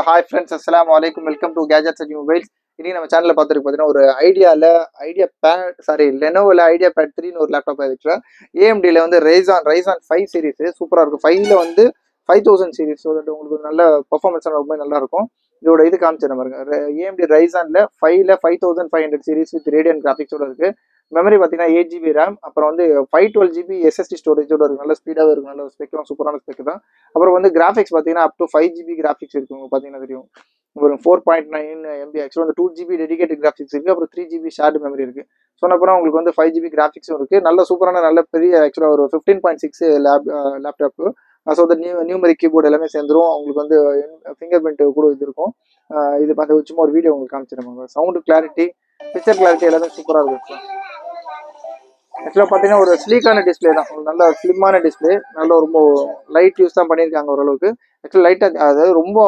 Hi friends, அஸ்ஸலாமு அலைக்கும். Welcome to gadgets and mobiles. இன்னைக்கு நம்ம சேனலில் பார்த்துருக்கு பார்த்தீங்கன்னா, ஒரு ஐடியா பேட் லெனோவில் ஐடியா பேட் 3ன்னு ஒரு லேப்டாப் ஆக்சுவலாக ஏஎம்டியில் வந்து ரைசான் 5 சீரிஸ் சூப்பராக இருக்கும். 5ல் வந்து 5000 சீரிஸ். ஸோ தட் உங்களுக்கு ஒரு நல்ல பர்ஃபார்மன்ஸ் ரொம்ப நல்லா இருக்கும். இதோட இது காமிச்சிட பாருங்க. ஏஎம்டி ரைசானில் 5500 சீரிஸ் வித் ரேடியன் கிராஃபிக்ஸோட இருக்கு. மெமரி பார்த்தீங்கன்னா 8 GB ரேம், அப்புறம் வந்து 512 GB SSD ஸ்டோரேஜோட இருக்கு. நல்ல ஸ்பீடாகவே இருக்கும், நல்ல ஸ்பெக்லாம் சூப்பரான ஸ்பெக் தான். அப்புறம் வந்து கிராஃபிக்ஸ் பார்த்தீங்கன்னா அப் டு 5 GB கிராஃபிக்ஸ் இருக்கு. உங்களுக்கு பார்த்தீங்கன்னா தெரியும், ஒரு 4.9 MB ஆக்சுவலாக வந்து 2 GB டெடிகேட்டட் கிராஃபிக்ஸ் இருக்கு. அப்புறம் 3 GB ஷேர்டு மெமரி இருக்கு. சொன்னப்பறம் உங்களுக்கு வந்து 5 GB கிராஃபிக்ஸும் இருக்கு. நல்ல சூப்பரான நல்ல பெரிய ஆக்சுவலாக ஒரு 15.6 லேப்டாப்பு. ஸோ அந்த நியூமரிக் கீபோர்டு எல்லாமே சேர்ந்துரும். உங்களுக்கு வந்து ஃபிங்கர் பிரிண்ட் கூட இது இருக்கும். இது பார்த்து சும்மா ஒரு வீடியோ உங்களுக்கு காமிச்சிருப்பாங்க. சவுண்டு கிளாரிட்டி, பிக்சர் கிளாரிட்டி எல்லாமே சூப்பராக இருக்கும். ஆக்சுவலாக பார்த்தீங்கன்னா ஒரு ஸ்லீக்கான டிஸ்பிளே தான், நல்ல ஸ்லிம்மான டிஸ்பிளே. நல்ல ரொம்ப லைட் யூஸ் தான் பண்ணியிருக்காங்க ஓரளவுக்கு. ஆக்சுவலாக லைட்டாக அதாவது ரொம்ப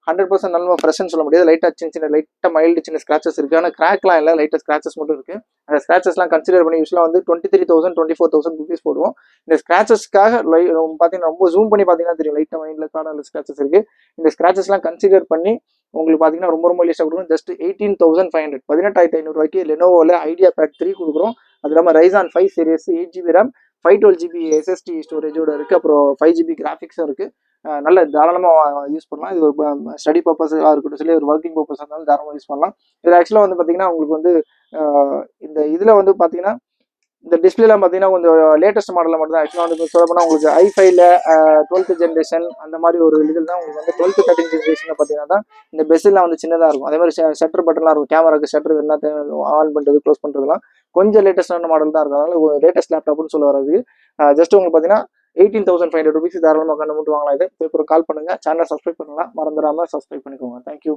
100% நல்ல ஃப்ரெஷ்னு சொல்ல முடியாது. லைட்டாக சின்ன லைட்டாக மைல்டு சின்ன ஸ்க்ராச்சஸ் இருக்குது. ஆனால் கிராக்லாம் இல்லை, லைட்டாக ஸ்க்ராச்சஸ் மட்டும் இருக்குது. அந்த ஸ்க்ராச்சஸ்லாம் கன்சிடர் பண்ணி யூஸ்வலாக வந்து 23,000 24,000 ருபீஸ் போடுவோம். இந்த ஸ்க்ராச்சஸ்க்காக பார்த்தீங்கன்னா ரொம்ப ஜூம் பண்ணி பார்த்தீங்கன்னா தெரியும், லைட்டாக மைண்டில் கார்டரில் ஸ்க்ராச்சஸ் இருக்குது. இந்த ஸ்க்ராச்சஸ்லாம் கன்சிடர் பண்ணி உங்களுக்கு பார்த்தீங்கன்னா ரொம்ப லிஸ்ட்டாக கொடுக்கும். ஜஸ்ட் 18,500 18,500 ரூபாய்க்கு லெனோவோவில் ஐடியா பேட் 3 கொடுக்குறோம். அது இல்லாமல் Ryzen 5 series 8 GB RAM 512 GB SSD ஸ்டோரேஜோட இருக்குது. அப்புறம் 5 GB கிராஃபிக்ஸும் இருக்குது. நல்ல தாராளமாக யூஸ் பண்ணலாம். இது ஒரு ஸ்டடி பர்பஸாக இருக்கட்டும், சொல்லி ஒரு ஒர்க்கிங் பர்பஸாக இருந்தாலும் தாராளமாக யூஸ் பண்ணலாம். இது ஆக்சுவலாக வந்து பார்த்தீங்கன்னா உங்களுக்கு வந்து இந்த இதில் வந்து பார்த்தீங்கன்னா இந்த டிஸ்பிளேலாம் பார்த்தீங்கன்னா கொஞ்சம் லேட்டஸ்ட் மாடலில் மட்டும் தான். ஆக்சுவலாக வந்து சொல்ல போனால் உங்களுக்கு i5ல 12th ஜென்ரேஷன் அந்த மாதிரி ஒரு இதில் தான் உங்களுக்கு வந்து 12th 13th ஜென்ரேஷனில் பார்த்தீங்கன்னா தான் இந்த பெஸ்லாம் வந்து சின்னதாக இருக்கும். அதே மாதிரி ஷட்டர் பட்டன்லாம் இருக்கும். கேமராக்கு ஷட்டர் என்ன ஆன் பண்ணுறது க்ளோஸ் பண்ணுறதுலாம் கொஞ்சம் லேட்டஸ்டான மாடல் தான் இருக்கும். அதனால லேட்டஸ்ட் லேப்டாப்னு சொல்ல வராது. ஜஸ்ட் உங்களுக்கு பார்த்தீங்கன்னா 18,500 ருபீஸ் தாராளமாக கண்டு மட்டும் வாங்கலாம். இது இப்போ கால் பண்ணுங்கள். சேனலை சப்ஸ்கிரைப் பண்ணலாம், மறந்துடாமல் சப்ஸ்கிரைப் பண்ணிக்கோங்க. தேங்க்யூ.